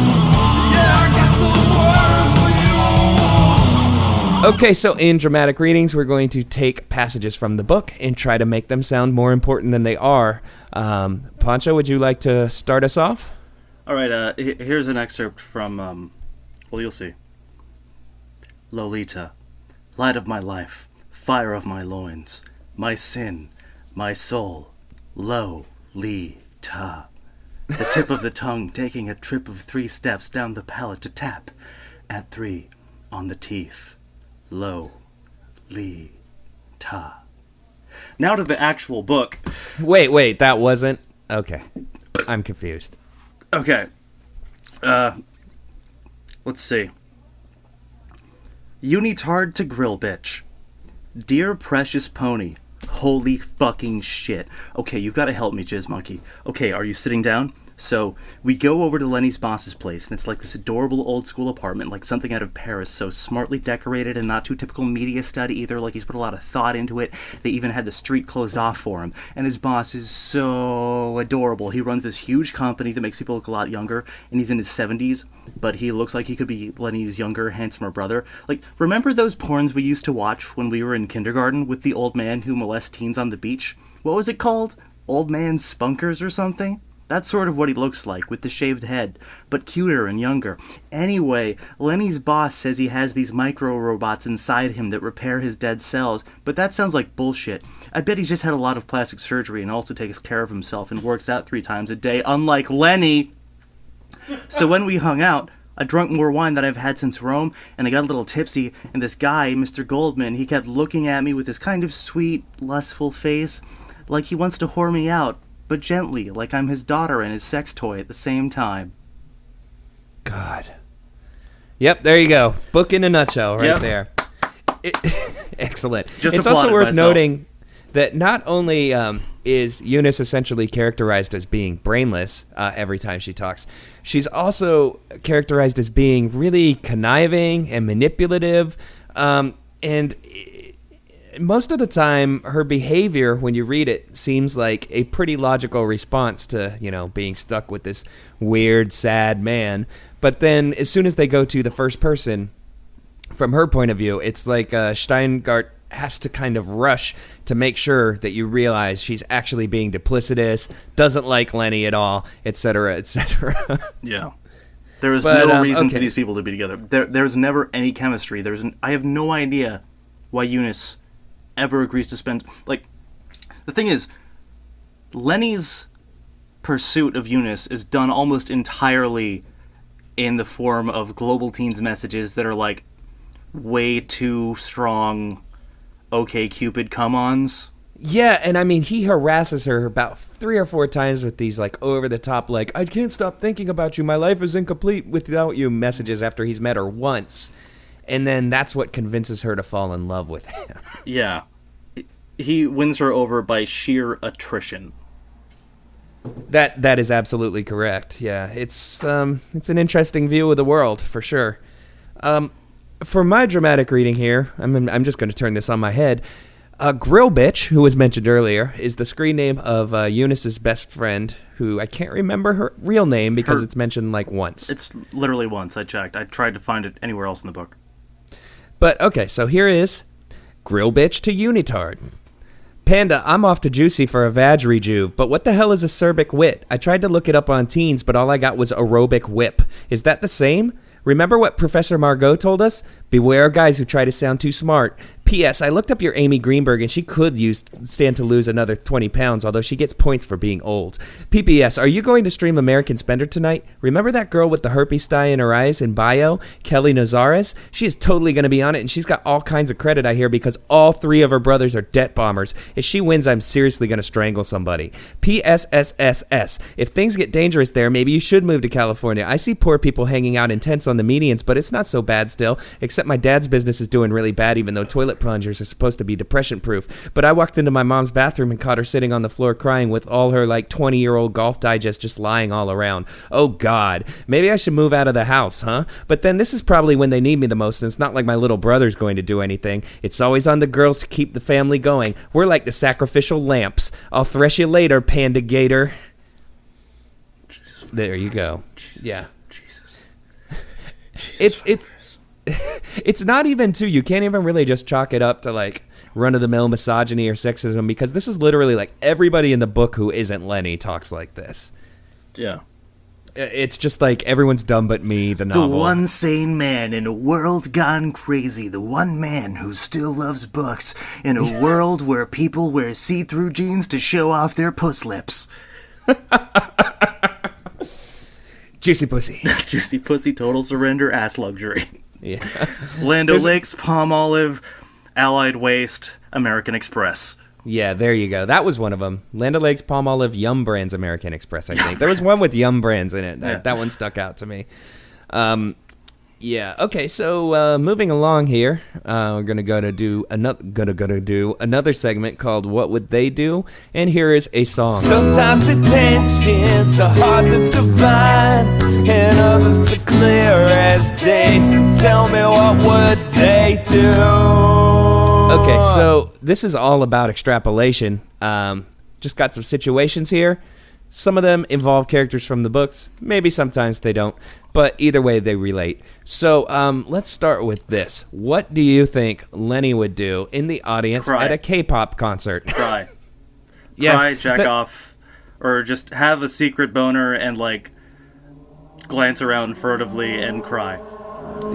Yeah, I got some Okay, so in dramatic readings, we're going to take passages from the book and try to make them sound more important than they are. Poncho, would you like to start us off? All right, here's an excerpt from, well, you'll see. Lolita, light of my life, fire of my loins, my sin, my soul, Lo-li-ta. The tip of the tongue taking a trip of 3 steps down the palate to tap at 3 on the teeth. Lo-li-ta. Now to the actual book. Wait, that wasn't... Okay, I'm confused. Okay. Let's see. Unitard to grill bitch. Dear precious pony. Holy fucking shit. Okay, you've got to help me, Jizz Monkey. Okay, are you sitting down? So, we go over to Lenny's boss's place, and it's like this adorable old school apartment, like something out of Paris, so smartly decorated and not too typical media study either, like he's put a lot of thought into it. They even had the street closed off for him. And his boss is so adorable. He runs this huge company that makes people look a lot younger, and he's in his 70s, but he looks like he could be Lenny's younger, handsomer brother. Like, remember those porns we used to watch when we were in kindergarten with the old man who molests teens on the beach? What was it called? Old Man Spunkers or something? That's sort of what he looks like, with the shaved head, but cuter and younger. Anyway, Lenny's boss says he has these micro-robots inside him that repair his dead cells, but that sounds like bullshit. I bet he's just had a lot of plastic surgery and also takes care of himself and works out 3 times a day, unlike Lenny! So when we hung out, I drank more wine than I've had since Rome, and I got a little tipsy, and this guy, Mr. Goldman, he kept looking at me with this kind of sweet, lustful face, like he wants to whore me out, but gently, like I'm his daughter and his sex toy at the same time. God. Yep, there you go. Book in a nutshell right there. Excellent. It's also worth noting that not only is Eunice essentially characterized as being brainless every time she talks, she's also characterized as being really conniving and manipulative, and most of the time, her behavior, when you read it, seems like a pretty logical response to, being stuck with this weird, sad man. But then, as soon as they go to the first person, from her point of view, it's like Steingart has to kind of rush to make sure that you realize she's actually being duplicitous, doesn't like Lenny at all, etc., etc. Yeah. There is no reason for these people to be together. There's never any chemistry. I have no idea why Eunice ever agrees to spend... Like, the thing is, Lenny's pursuit of Eunice is done almost entirely in the form of Global Teens messages that are, like, way too strong OkCupid come-ons. Yeah, and I mean, he harasses her about 3 or 4 times with these, like, over-the-top, like, I can't stop thinking about you, my life is incomplete without you messages after he's met her once. And then that's what convinces her to fall in love with him. Yeah. He wins her over by sheer attrition. That is absolutely correct. Yeah, it's an interesting view of the world, for sure. For my dramatic reading here, I'm just going to turn this on my head. Grill Bitch, who was mentioned earlier, is the screen name of Eunice's best friend, who I can't remember her real name because it's mentioned like once. It's literally once, I checked. I tried to find it anywhere else in the book. But, okay, so here is Grill Bitch to Unitard. Panda, I'm off to Juicy for a vag rejuve, but what the hell is acerbic wit? I tried to look it up on Teens, but all I got was aerobic whip. Is that the same? Remember what Professor Margot told us? Beware guys who try to sound too smart. P.S. I looked up your Amy Greenberg, and she could stand to lose another 20 pounds, although she gets points for being old. P.P.S. Are you going to stream American Spender tonight? Remember that girl with the herpes dye in her eyes in bio? Kelly Nazares? She is totally going to be on it, and she's got all kinds of credit, I hear, because all 3 of her brothers are debt bombers. If she wins, I'm seriously going to strangle somebody. P.S.S.S.S. If things get dangerous there, maybe you should move to California. I see poor people hanging out in tents on the medians, but it's not so bad still, except my dad's business is doing really bad, even though toilet plungers are supposed to be depression proof. But I walked into my mom's bathroom and caught her sitting on the floor crying with all her like 20-year-old Golf Digest just lying all around. Oh God, maybe I should move out of the house, huh? But then this is probably when they need me the most, and it's not like my little brother's going to do anything. It's always on the girls to keep the family going. We're like the sacrificial lamps. I'll thresh you later, Panda Gator. There you go. Yeah. It's It's not even too. You can't even really just chalk it up to like run-of-the-mill misogyny or sexism, because this is literally like everybody in the book who isn't Lenny talks like this. Yeah. It's just like everyone's dumb but me, the novel. The one sane man in a world gone crazy. The one man who still loves books in a world where people wear see-through jeans to show off their puss lips. Juicy pussy. Juicy pussy, total surrender, ass luxury. Yeah. Land O'Lakes, Palm Olive, Allied Waste, American Express. Yeah, there you go. That was one of them. Land O'Lakes, Palm Olive, Yum Brands, American Express, I think. There was one with Yum Brands in it. Yeah. That one stuck out to me. Yeah, okay, so moving along here, we're going to do another segment called What Would They Do? And here is a song. Sometimes attention's so hard to define, and others the clear as day. So tell me, what would they do? Okay, so this is all about extrapolation. Just got some situations here. Some of them involve characters from the books. Maybe sometimes they don't. But either way, they relate. So let's start with this. What do you think Lenny would do in the audience at a K-pop concert? Cry. Yeah, Cry, jack off, or just have a secret boner and, like, glance around furtively and cry.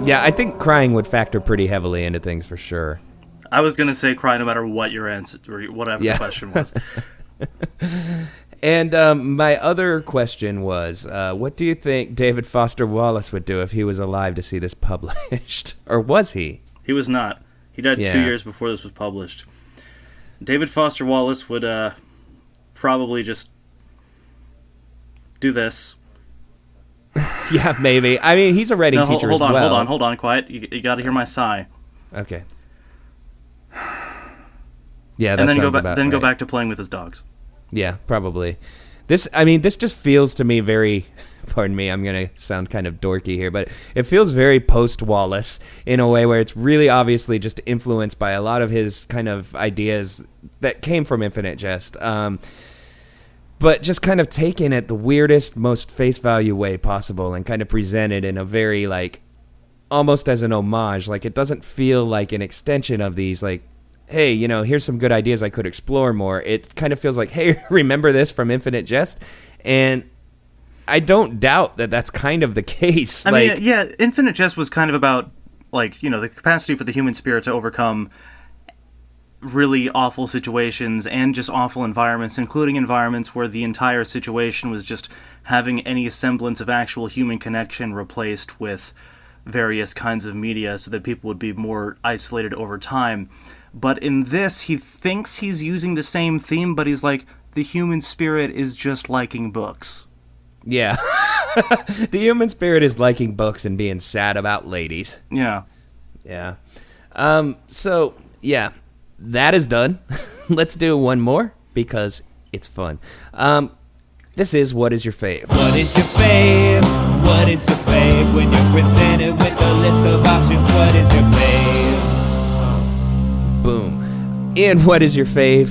Yeah, I think crying would factor pretty heavily into things for sure. I was going to say cry no matter what your answer, or whatever the question was. And my other question was, what do you think David Foster Wallace would do if he was alive to see this published? Or was he? He was not. He died 2 years before this was published. David Foster Wallace would probably just do this. Yeah, maybe. I mean, he's a writing teacher as well. Hold on, quiet. You got to hear my sigh. Okay. Yeah, that and then sounds about right. Go back to playing with his dogs. Yeah, probably. This just feels to me very, pardon me, I'm going to sound kind of dorky here, but it feels very post-Wallace in a way where it's really obviously just influenced by a lot of his kind of ideas that came from Infinite Jest. But just kind of taken at the weirdest, most face value way possible and kind of presented in a very, like, almost as an homage. Like, it doesn't feel like an extension of these, like, hey, here's some good ideas I could explore more. It kind of feels like, hey, remember this from Infinite Jest? And I don't doubt that that's kind of the case. I mean, yeah, Infinite Jest was kind of about, like, the capacity for the human spirit to overcome really awful situations and just awful environments, including environments where the entire situation was just having any semblance of actual human connection replaced with various kinds of media so that people would be more isolated over time. But in this, he thinks he's using the same theme, but he's like, the human spirit is just liking books. Yeah. The human spirit is liking books and being sad about ladies. Yeah. Yeah. So, yeah, that is done. Let's do one more because it's fun. This is What Is Your Fave? What is your fave? What is your fave? When you're presented with a list of options, what is your fave? Boom. And what is your fave?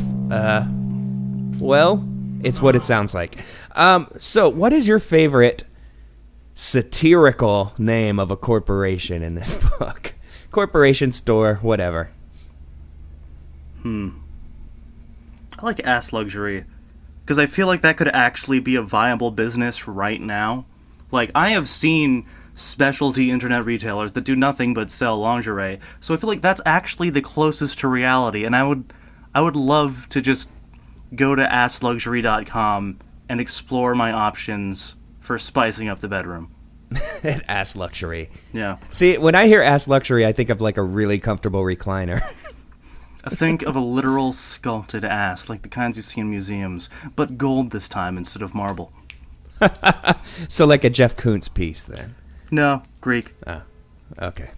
Well, it's what it sounds like. So what is your favorite satirical name of a corporation in this book? Corporation, store, whatever. I like Ass Luxury, because I feel like that could actually be a viable business right now. Like, I have seen specialty internet retailers that do nothing but sell lingerie, so I feel like that's actually the closest to reality, and I would love to just go to assluxury.com and explore my options for spicing up the bedroom. Ass Luxury. Yeah. See, when I hear Ass Luxury, I think of like a really comfortable recliner. I think of a literal sculpted ass, like the kinds you see in museums, but gold this time instead of marble. So like a Jeff Koons piece, then? No, Greek. Oh, okay.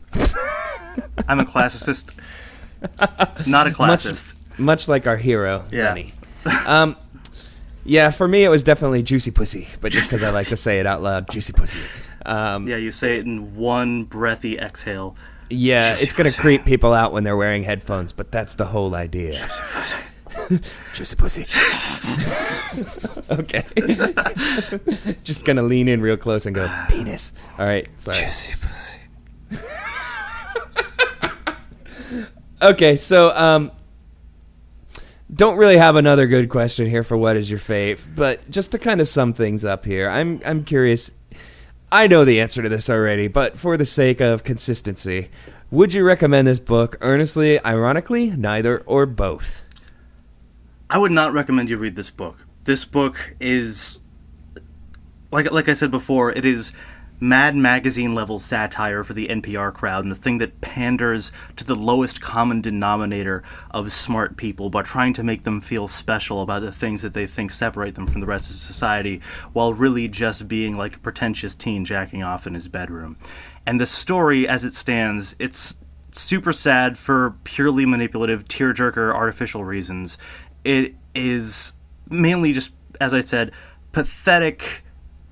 I'm a classicist. Not a classist. Much like our hero, yeah. Lenny. Yeah, for me it was definitely Juicy Pussy, but just because I like to say it out loud, Juicy Pussy. Yeah, you say it in one breathy exhale. Yeah, Juicy it's going to pussy. creep people out when they're wearing headphones, but that's the whole idea. Juicy Pussy. Okay. Just going to lean in real close and go, penis. All right, sorry. Juicy Pussy. Okay, so don't really have another good question here for what is your fave, but just to kind of sum things up here, I'm curious. I know the answer to this already, but for the sake of consistency, would you recommend this book earnestly, ironically, neither, or both? I would not recommend you read this book. This book is, like I said before, it is Mad Magazine level satire for the NPR crowd, and the thing that panders to the lowest common denominator of smart people by trying to make them feel special about the things that they think separate them from the rest of society, while really just being like a pretentious teen jacking off in his bedroom. And the story, as it stands, it's super sad for purely manipulative, tearjerker, artificial reasons. It is mainly just, as I said, pathetic,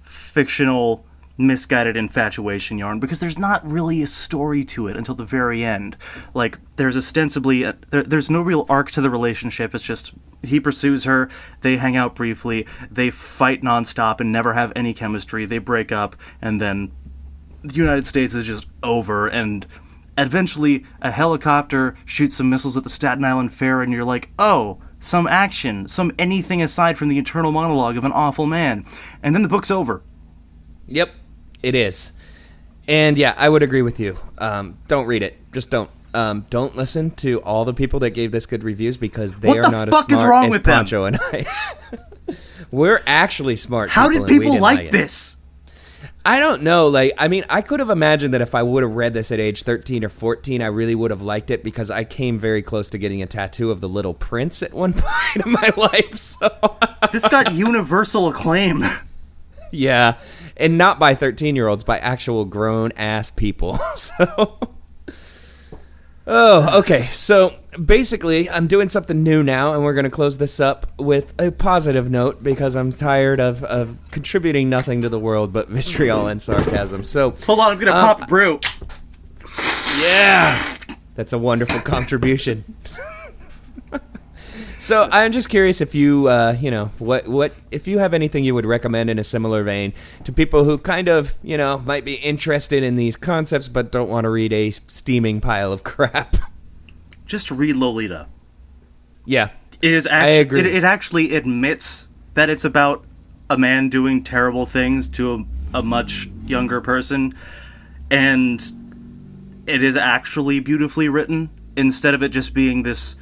fictional, misguided infatuation yarn, because there's not really a story to it until the very end. Like, there's ostensibly there's no real arc to the relationship. It's just he pursues her, they hang out briefly, they fight nonstop and never have any chemistry, they break up, and then the United States is just over, and eventually a helicopter shoots some missiles at the Staten Island Fair, and you're like, oh, some action, some anything aside from the internal monologue of an awful man. And then the book's over. Yep. It is. And yeah, I would agree with you. Don't read it. Just don't. Don't listen to all the people that gave this good reviews, because they are not as smart as Poncho and I. We're actually smart people. How did people like this? I don't know. Like, I mean, I could have imagined that if I would have read this at age 13 or 14, I really would have liked it, because I came very close to getting a tattoo of the Little Prince at one point in my life. So this got universal acclaim. Yeah. And not by 13-year-olds, by actual grown-ass people. So, okay. So, basically, I'm doing something new now, and we're going to close this up with a positive note, because I'm tired of contributing nothing to the world but vitriol and sarcasm. So, hold on, I'm going to pop a brew. Yeah! That's a wonderful contribution. So I'm just curious if you, what if you have anything you would recommend in a similar vein to people who kind of, might be interested in these concepts but don't want to read a steaming pile of crap. Just read Lolita. Yeah, it is. I agree. It actually admits that it's about a man doing terrible things to a much younger person, and it is actually beautifully written, instead of it just being this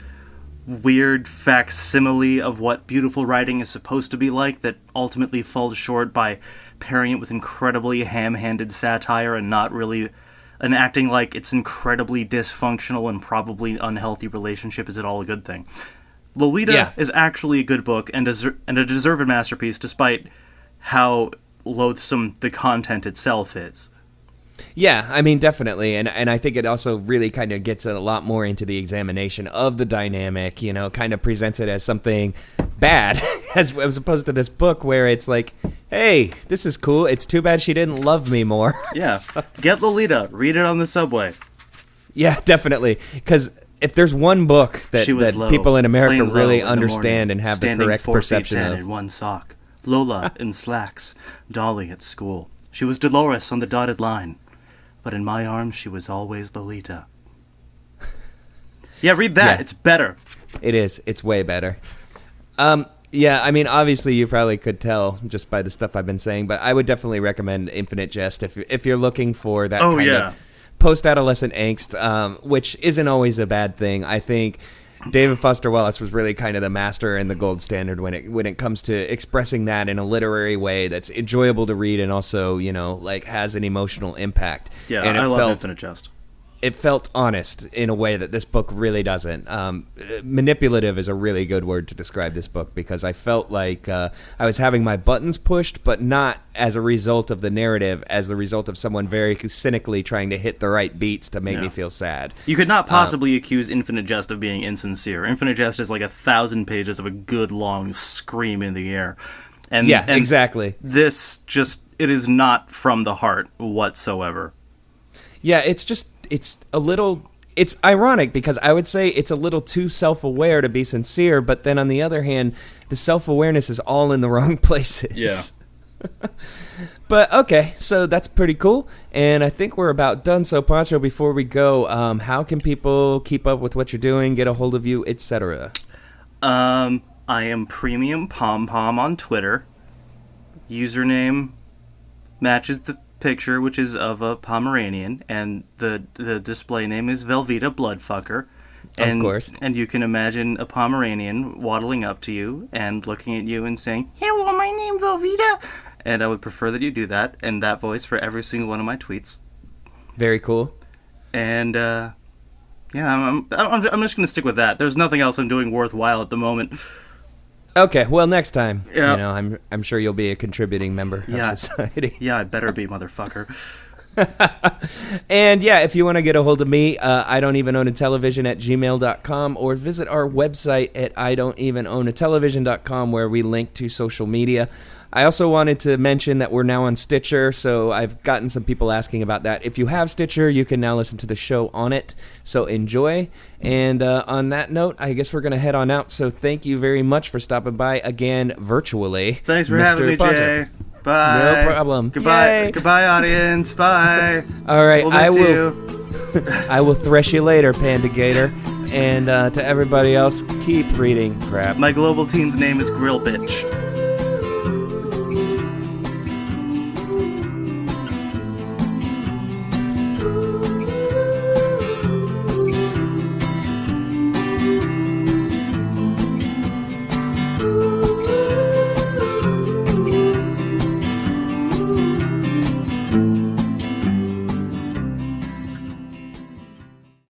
weird facsimile of what beautiful writing is supposed to be like that ultimately falls short by pairing it with incredibly ham-handed satire and acting like it's incredibly dysfunctional and probably unhealthy relationship is at all a good thing. Lolita is actually a good book and a deserved masterpiece, despite how loathsome the content itself is. Yeah, I mean, definitely, and I think it also really kind of gets a lot more into the examination of the dynamic, kind of presents it as something bad, as opposed to this book where it's like, hey, this is cool, it's too bad she didn't love me more. Yeah, get Lolita, read it on the subway. Yeah, definitely, because if there's one book that people in America really understand and have the correct perception of. In one sock, Lola in slacks, Dolly at school. She was Dolores on the dotted line. But in my arms, she was always Lolita. Yeah, read that. Yeah. It's better. It is. It's way better. Yeah, I mean, obviously, you probably could tell just by the stuff I've been saying, but I would definitely recommend Infinite Jest if you're looking for that kind of post-adolescent angst, which isn't always a bad thing. I think David Foster Wallace was really kind of the master and the gold standard when it comes to expressing that in a literary way that's enjoyable to read and also, has an emotional impact. Yeah, and I love Infinite Jest. It felt honest in a way that this book really doesn't. Manipulative is a really good word to describe this book, because I felt like I was having my buttons pushed, but not as a result of the narrative, as the result of someone very cynically trying to hit the right beats to make me feel sad. You could not possibly accuse Infinite Jest of being insincere. Infinite Jest is like 1,000 pages of a good long scream in the air. And exactly. This it is not from the heart whatsoever. Yeah, it's ironic, because I would say it's a little too self-aware to be sincere, but then on the other hand, the self-awareness is all in the wrong places. Yeah. But okay, so that's pretty cool, and I think we're about done. So Poncho, before we go, how can people keep up with what you're doing, get a hold of you, etc.? I am Premium Pom Pom on Twitter. Username matches the picture, which is of a Pomeranian, and the display name is Velveeta Bloodfucker. And, of course. And you can imagine a Pomeranian waddling up to you and looking at you and saying, "Hello, my name's Velveeta." And I would prefer that you do that in that voice for every single one of my tweets. Very cool. And yeah, I'm just gonna stick with that. There's nothing else I'm doing worthwhile at the moment. Okay, well, next time, yeah. you know, I'm sure you'll be a contributing member of society. Yeah, I better be, motherfucker. And yeah, if you want to get a hold of me, I don't even own a television at gmail.com, or visit our website at idon'tevenownatelevision.com, where we link to social media. I also wanted to mention that we're now on Stitcher, so I've gotten some people asking about that. If you have Stitcher, you can now listen to the show on it, so enjoy. And on that note, I guess we're going to head on out, so thank you very much for stopping by again virtually. Thanks for Mr. having me, Poncho. Jay. Bye. No problem. Goodbye. Yay. Goodbye, audience. Bye. All right, We'll I miss will. you. I will thresh you later, Panda Gator. And to everybody else, keep reading crap. My global teen's name is Grill Bitch.